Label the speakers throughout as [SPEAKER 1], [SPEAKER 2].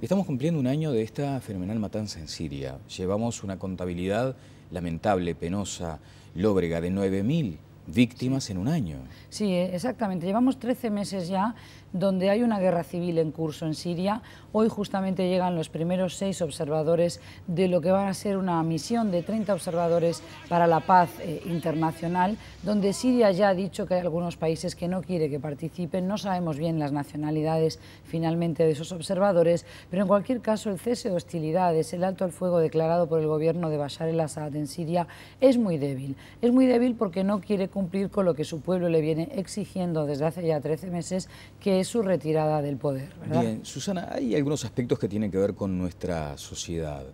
[SPEAKER 1] Estamos cumpliendo un año de esta fenomenal matanza en Siria. Llevamos una contabilidad lamentable, penosa, lóbrega, de 9.000 víctimas en un año.
[SPEAKER 2] Sí, exactamente. Llevamos 13 meses ya donde hay una guerra civil en curso en Siria. Hoy justamente llegan los primeros 6 observadores de lo que va a ser una misión de 30 observadores para la paz internacional, donde Siria ya ha dicho que hay algunos países que no quiere que participen. No sabemos bien las nacionalidades finalmente de esos observadores, pero en cualquier caso el cese de hostilidades, el alto al fuego declarado por el gobierno de Bashar el-Assad en Siria es muy débil. Es muy débil porque no quiere cumplir con lo que su pueblo le viene exigiendo desde hace ya 13 meses, que es su retirada del poder, ¿verdad?
[SPEAKER 1] Bien, Susana, hay algunos aspectos que tienen que ver con nuestra sociedad.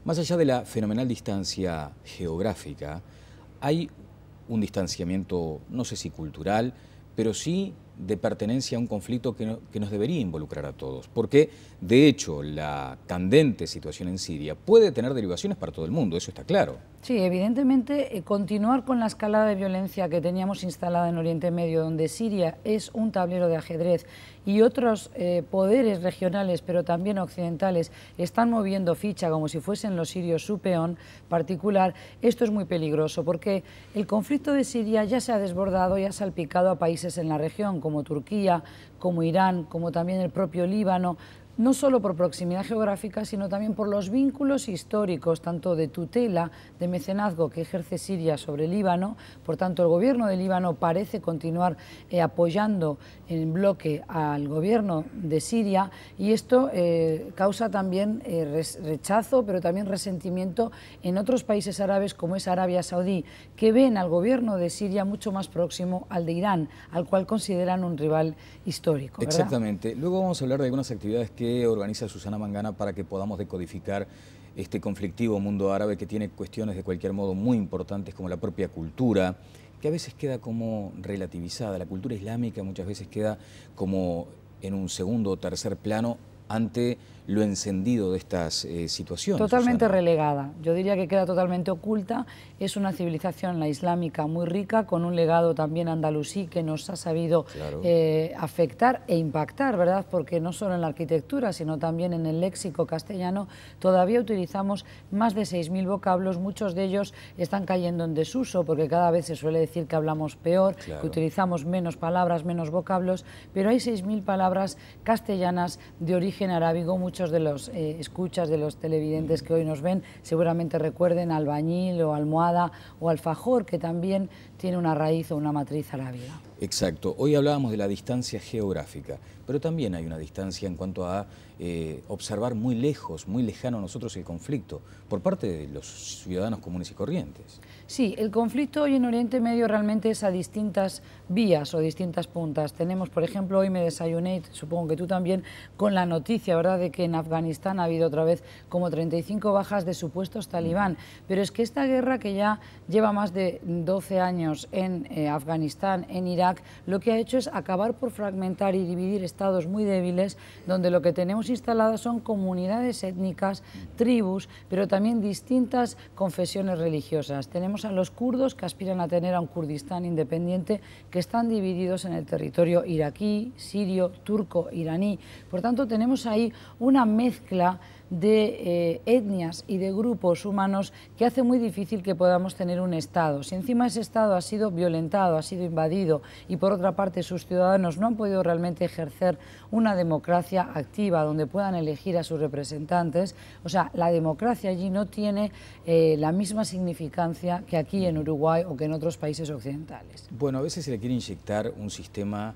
[SPEAKER 1] Más allá de la fenomenal distancia geográfica, hay un distanciamiento, no sé si cultural, pero sí de pertenencia a un conflicto que nos debería involucrar a todos, porque de hecho la candente situación en Siria puede tener derivaciones para todo el mundo, eso está claro.
[SPEAKER 2] Sí, evidentemente continuar con la escalada de violencia que teníamos instalada en Oriente Medio, donde Siria es un tablero de ajedrez y otros poderes regionales, pero también occidentales, están moviendo ficha como si fuesen los sirios su peón particular, esto es muy peligroso porque el conflicto de Siria ya se ha desbordado y ha salpicado a países en la región, como Turquía, como Irán, como también el propio Líbano, no solo por proximidad geográfica, sino también por los vínculos históricos, tanto de tutela, de mecenazgo que ejerce Siria sobre el Líbano. Por tanto, el gobierno de Líbano parece continuar apoyando en bloque al gobierno de Siria y esto causa también rechazo, pero también resentimiento en otros países árabes como es Arabia Saudí, que ven al gobierno de Siria mucho más próximo al de Irán, al cual consideran un rival histórico, ¿verdad?
[SPEAKER 1] Exactamente. Luego vamos a hablar de algunas actividades que organiza Susana Mangana para que podamos decodificar este conflictivo mundo árabe que tiene cuestiones de cualquier modo muy importantes como la propia cultura, que a veces queda como relativizada. La cultura islámica muchas veces queda como en un segundo o tercer plano ante lo encendido de estas situaciones.
[SPEAKER 2] Totalmente
[SPEAKER 1] Susana.
[SPEAKER 2] relegada, yo diría que queda totalmente oculta. Es una civilización, la islámica, muy rica, con un legado también andalusí que nos ha sabido afectar e impactar, ¿verdad? Porque no solo en la arquitectura, sino también en el léxico castellano, todavía utilizamos más de 6.000 vocablos, muchos de ellos están cayendo en desuso, porque cada vez se suele decir que hablamos peor, que utilizamos menos palabras, menos vocablos, pero hay 6.000 palabras castellanas de origen arábigo. Muchos de los escuchas, de los televidentes que hoy nos ven, seguramente recuerden albañil o almohada o alfajor, que también tiene una raíz o una matriz arábiga.
[SPEAKER 1] Exacto. Hoy hablábamos de la distancia geográfica, pero también hay una distancia en cuanto a observar muy lejos, muy lejano a nosotros el conflicto, por parte de los ciudadanos comunes y corrientes.
[SPEAKER 2] Sí, el conflicto hoy en Oriente Medio realmente es a distintas vías o distintas puntas. Tenemos, por ejemplo, hoy me desayuné, supongo que tú también, con la noticia, ¿verdad?, de que en Afganistán ha habido otra vez como 35 bajas de supuestos talibán. Pero es que esta guerra, que ya lleva más de 12 años en Afganistán, en Irak, lo que ha hecho es acabar por fragmentar y dividir estados muy débiles, donde lo que tenemos instaladas son comunidades étnicas, tribus, pero también distintas confesiones religiosas. Tenemos a los kurdos, que aspiran a tener a un Kurdistán independiente, que están divididos en el territorio iraquí, sirio, turco, iraní. Por tanto, tenemos ahí una mezcla de etnias y de grupos humanos que hace muy difícil que podamos tener un Estado. Si encima ese Estado ha sido violentado, ha sido invadido y por otra parte sus ciudadanos no han podido realmente ejercer una democracia activa donde puedan elegir a sus representantes, o sea, la democracia allí no tiene la misma significancia que aquí en Uruguay o que en otros países occidentales.
[SPEAKER 1] Bueno, a veces se le quiere inyectar un sistema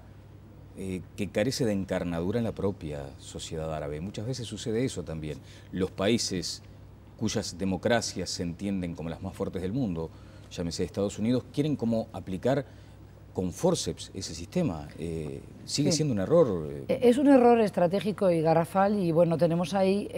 [SPEAKER 1] que carece de encarnadura en la propia sociedad árabe. Muchas veces sucede eso también. Los países cuyas democracias se entienden como las más fuertes del mundo, llámese Estados Unidos, quieren como aplicar con forceps ese sistema. Sigue siendo un error.
[SPEAKER 2] Es un error estratégico y garrafal y bueno, tenemos ahí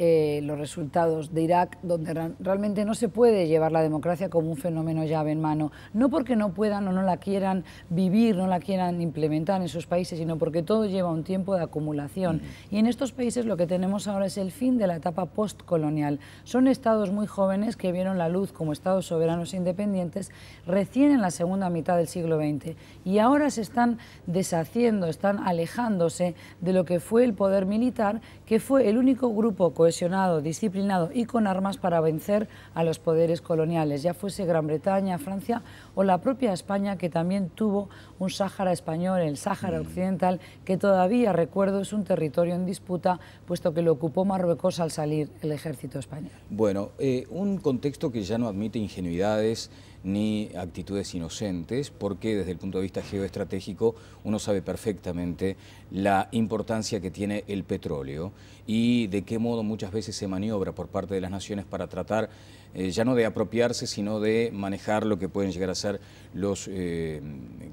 [SPEAKER 2] los resultados de Irak, donde realmente no se puede llevar la democracia como un fenómeno llave en mano, no porque no puedan o no la quieran vivir, no la quieran implementar en sus países, sino porque todo lleva un tiempo de acumulación. Y en estos países lo que tenemos ahora es el fin de la etapa postcolonial. Son estados muy jóvenes que vieron la luz como estados soberanos e independientes recién en la segunda mitad del siglo XX. y ahora se están deshaciendo, están alejándose de lo que fue el poder militar, que fue el único grupo cohesionado, disciplinado y con armas para vencer a los poderes coloniales, ya fuese Gran Bretaña, Francia o la propia España, que también tuvo un Sáhara español, el Sáhara Occidental, que todavía, recuerdo, es un territorio en disputa, puesto que lo ocupó Marruecos al salir el ejército español.
[SPEAKER 1] Bueno, un contexto que ya no admite ingenuidades ni actitudes inocentes, porque desde el punto de vista geoestratégico uno sabe perfectamente la importancia que tiene el petróleo y de qué modo muchas veces se maniobra por parte de las naciones para tratar ya no de apropiarse, sino de manejar lo que pueden llegar a ser los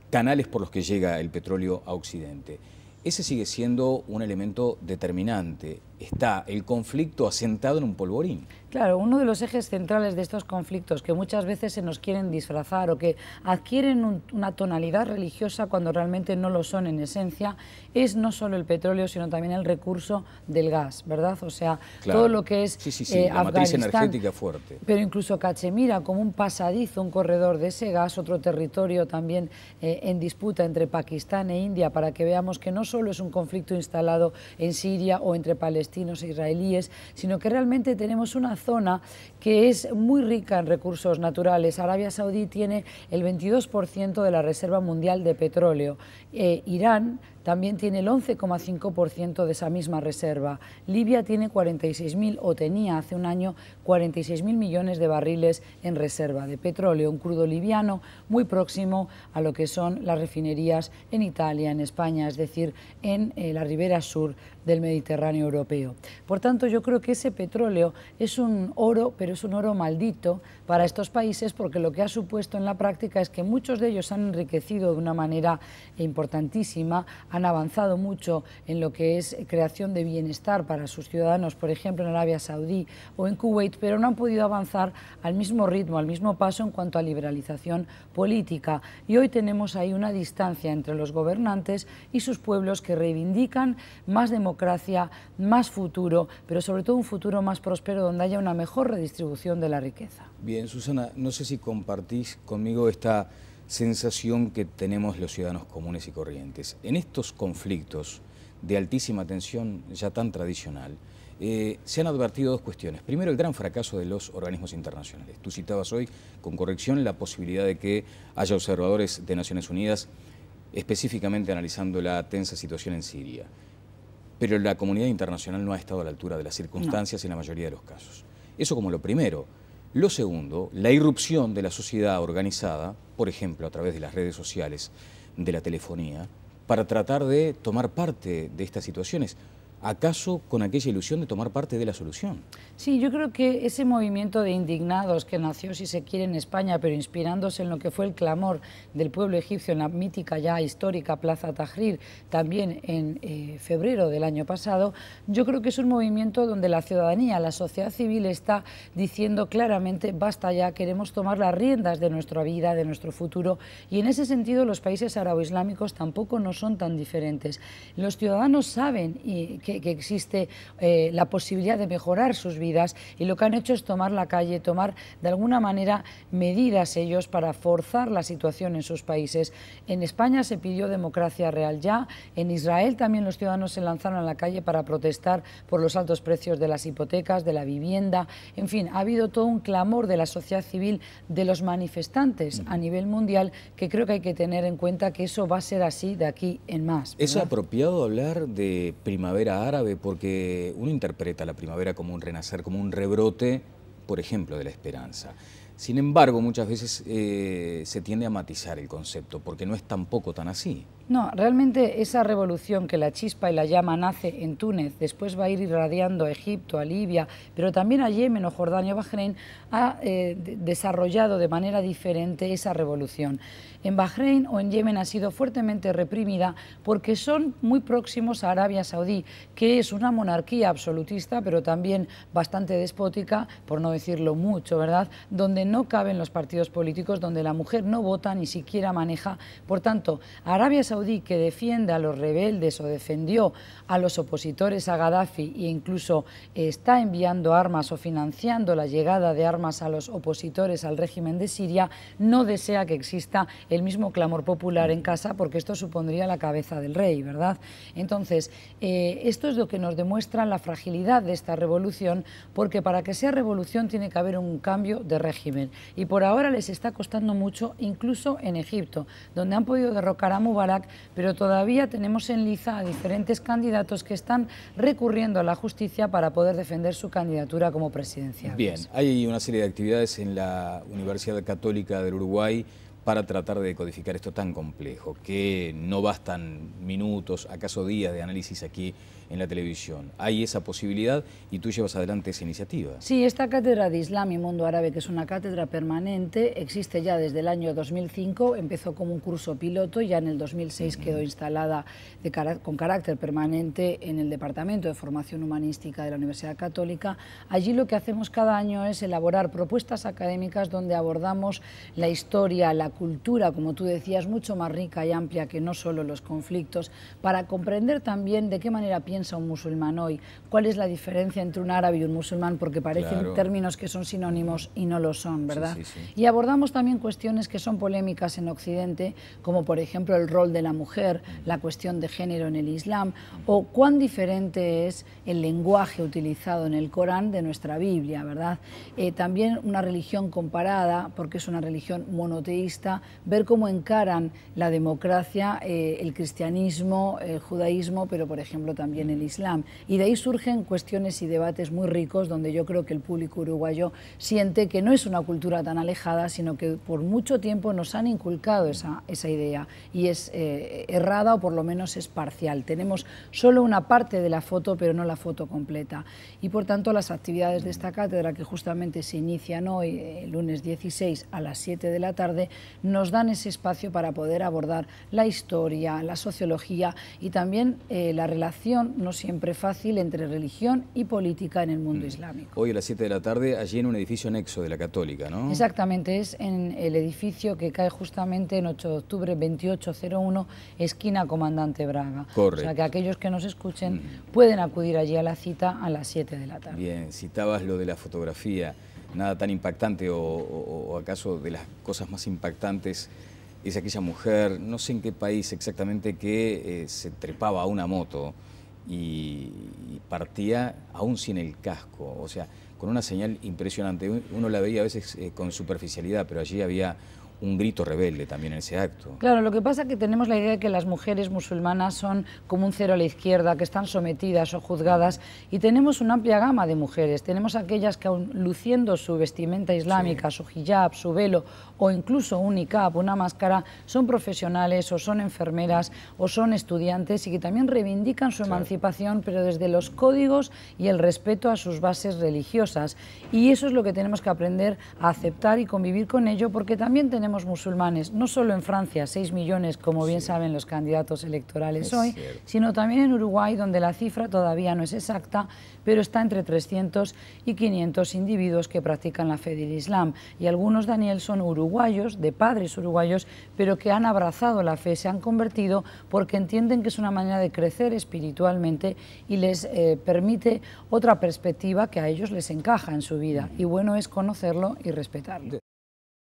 [SPEAKER 1] canales por los que llega el petróleo a Occidente. Ese sigue siendo un elemento determinante. Está el conflicto asentado en un polvorín.
[SPEAKER 2] Claro, uno de los ejes centrales de estos conflictos, que muchas veces se nos quieren disfrazar o que adquieren una tonalidad religiosa cuando realmente no lo son en esencia, es no solo el petróleo, sino también el recurso del gas, ¿verdad? O sea,
[SPEAKER 1] claro,
[SPEAKER 2] todo lo que es
[SPEAKER 1] la matriz energética fuerte.
[SPEAKER 2] Pero incluso Cachemira, como un pasadizo, un corredor de ese gas, otro territorio también en disputa entre Pakistán e India, para que veamos que no solo es un conflicto instalado en Siria o entre palestinos e israelíes, sino que realmente tenemos una zona que es muy rica en recursos naturales. Arabia Saudí tiene el 22% de la reserva mundial de petróleo. Irán también tiene el 11,5% de esa misma reserva. Libia tiene 46.000, o tenía hace un año, 46.000 millones de barriles en reserva de petróleo, un crudo liviano muy próximo a lo que son las refinerías en Italia, en España, es decir, en la ribera sur del Mediterráneo europeo. Por tanto, yo creo que ese petróleo es un oro, pero es un oro maldito para estos países, porque lo que ha supuesto en la práctica es que muchos de ellos han enriquecido de una manera importantísima, han avanzado mucho en lo que es creación de bienestar para sus ciudadanos, por ejemplo en Arabia Saudí o en Kuwait, pero no han podido avanzar al mismo ritmo, al mismo paso en cuanto a liberalización política. Y hoy tenemos ahí una distancia entre los gobernantes y sus pueblos que reivindican más democracia, más futuro, pero sobre todo un futuro más próspero donde haya una mejor redistribución de la riqueza.
[SPEAKER 1] Bien, Susana, no sé si compartís conmigo esta sensación que tenemos los ciudadanos comunes y corrientes. En estos conflictos de altísima tensión, ya tan tradicional, se han advertido dos cuestiones. Primero, el gran fracaso de los organismos internacionales. Tú citabas hoy, con corrección, la posibilidad de que haya observadores de Naciones Unidas específicamente analizando la tensa situación en Siria. Pero la comunidad internacional no ha estado a la altura de las circunstancias en la mayoría de los casos. Eso como lo primero. Lo segundo, la irrupción de la sociedad organizada, por ejemplo, a través de las redes sociales, de la telefonía, para tratar de tomar parte de estas situaciones. ¿Acaso con aquella ilusión de tomar parte de la solución?
[SPEAKER 2] Sí, yo creo que ese movimiento de indignados que nació, si se quiere, en España, pero inspirándose en lo que fue el clamor del pueblo egipcio en la mítica ya histórica Plaza Tahrir, también en febrero del año pasado, yo creo que es un movimiento donde la ciudadanía, la sociedad civil está diciendo claramente basta ya, queremos tomar las riendas de nuestra vida, de nuestro futuro, y en ese sentido los países árabo-islámicos tampoco no son tan diferentes. Los ciudadanos saben que existe la posibilidad de mejorar sus vidas y lo que han hecho es tomar la calle, tomar de alguna manera medidas ellos para forzar la situación en sus países. En España se pidió democracia real ya, en Israel también los ciudadanos se lanzaron a la calle para protestar por los altos precios de las hipotecas, de la vivienda, en fin, ha habido todo un clamor de la sociedad civil, de los manifestantes a nivel mundial, que creo que hay que tener en cuenta que eso va a ser así de aquí en más, ¿verdad?
[SPEAKER 1] ¿Es apropiado hablar de primavera árabe? Porque uno interpreta la primavera como un renacer, como un rebrote, por ejemplo, de la esperanza. Sin embargo, muchas veces se tiende a matizar el concepto, porque no es tampoco tan así.
[SPEAKER 2] No, realmente esa revolución que la chispa y la llama nace en Túnez, después va a ir irradiando a Egipto, a Libia, pero también a Yemen o Jordania o Bahrein, ha desarrollado de manera diferente esa revolución. En Bahrein o en Yemen ha sido fuertemente reprimida porque son muy próximos a Arabia Saudí, que es una monarquía absolutista, pero también bastante despótica, por no decirlo mucho, ¿verdad?, donde no cabe en los partidos políticos, donde la mujer no vota, ni siquiera maneja. Por tanto, Arabia Saudí, que defiende a los rebeldes o defendió a los opositores a Gaddafi e incluso está enviando armas o financiando la llegada de armas a los opositores al régimen de Siria, no desea que exista el mismo clamor popular en casa, porque esto supondría la cabeza del rey, ¿verdad? Entonces, esto es lo que nos demuestra la fragilidad de esta revolución, porque para que sea revolución tiene que haber un cambio de régimen. Y por ahora les está costando mucho, incluso en Egipto, donde han podido derrocar a Mubarak, pero todavía tenemos en liza a diferentes candidatos que están recurriendo a la justicia para poder defender su candidatura como presidencial.
[SPEAKER 1] Bien, hay una serie de actividades en la Universidad Católica del Uruguay para tratar de decodificar esto tan complejo, que no bastan minutos, acaso días de análisis aquí en la televisión. Hay esa posibilidad y tú llevas adelante esa iniciativa.
[SPEAKER 2] Sí, esta cátedra de Islam y Mundo Árabe, que es una cátedra permanente, existe ya desde el año 2005, empezó como un curso piloto, ya en el 2006 quedó instalada con carácter permanente en el Departamento de Formación Humanística de la Universidad Católica. Allí lo que hacemos cada año es elaborar propuestas académicas donde abordamos la historia, la cultura, como tú decías, mucho más rica y amplia que no solo los conflictos, para comprender también de qué manera piensa un musulmán hoy, cuál es la diferencia entre un árabe y un musulmán, porque parecen términos que son sinónimos y no lo son, ¿verdad? Sí, sí, sí. Y abordamos también cuestiones que son polémicas en Occidente, como por ejemplo el rol de la mujer, la cuestión de género en el Islam, o cuán diferente es el lenguaje utilizado en el Corán de nuestra Biblia, ¿verdad? También una religión comparada, porque es una religión monoteísta, ver cómo encaran la democracia, el cristianismo, el judaísmo, pero por ejemplo también el Islam. Y de ahí surgen cuestiones y debates muy ricos, donde yo creo que el público uruguayo siente que no es una cultura tan alejada, sino que por mucho tiempo nos han inculcado esa idea, y es errada, o por lo menos es parcial. Tenemos solo una parte de la foto, pero no la foto completa. Y por tanto las actividades de esta cátedra, que justamente se inician hoy, el lunes 16 a las 7 de la tarde, nos dan ese espacio para poder abordar la historia, la sociología y también la relación no siempre fácil entre religión y política en el mundo islámico.
[SPEAKER 1] Hoy a las 7 de la tarde, allí en un edificio anexo de la Católica, ¿no?
[SPEAKER 2] Exactamente, es en el edificio que cae justamente en 8 de octubre 2801, esquina Comandante Braga.
[SPEAKER 1] Correcto.
[SPEAKER 2] O sea que aquellos que nos escuchen pueden acudir allí a la cita a las 7 de la tarde.
[SPEAKER 1] Bien, citabas lo de la fotografía, nada tan impactante o acaso de las cosas más impactantes es aquella mujer, no sé en qué país exactamente, que se trepaba a una moto y partía aún sin el casco, o sea, con una señal impresionante. Uno la veía a veces con superficialidad, pero allí había un grito rebelde también en ese acto.
[SPEAKER 2] Claro, lo que pasa es que tenemos la idea de que las mujeres musulmanas son como un cero a la izquierda, que están sometidas o juzgadas, y tenemos una amplia gama de mujeres. Tenemos aquellas que, aun luciendo su vestimenta islámica, su hijab, su velo, o incluso un niqab, una máscara, son profesionales o son enfermeras o son estudiantes, y que también reivindican su emancipación, pero desde los códigos y el respeto a sus bases religiosas. Y eso es lo que tenemos que aprender a aceptar y convivir con ello, porque también tenemos musulmanes, no solo en Francia, 6 millones, como bien saben los candidatos electorales hoy, sino también en Uruguay, donde la cifra todavía no es exacta, pero está entre 300 y 500 individuos que practican la fe del Islam. Y algunos, Daniel, son uruguayos, de padres uruguayos, pero que han abrazado la fe, se han convertido porque entienden que es una manera de crecer espiritualmente y les permite otra perspectiva que a ellos les encaja en su vida. Y bueno es conocerlo y respetarlo.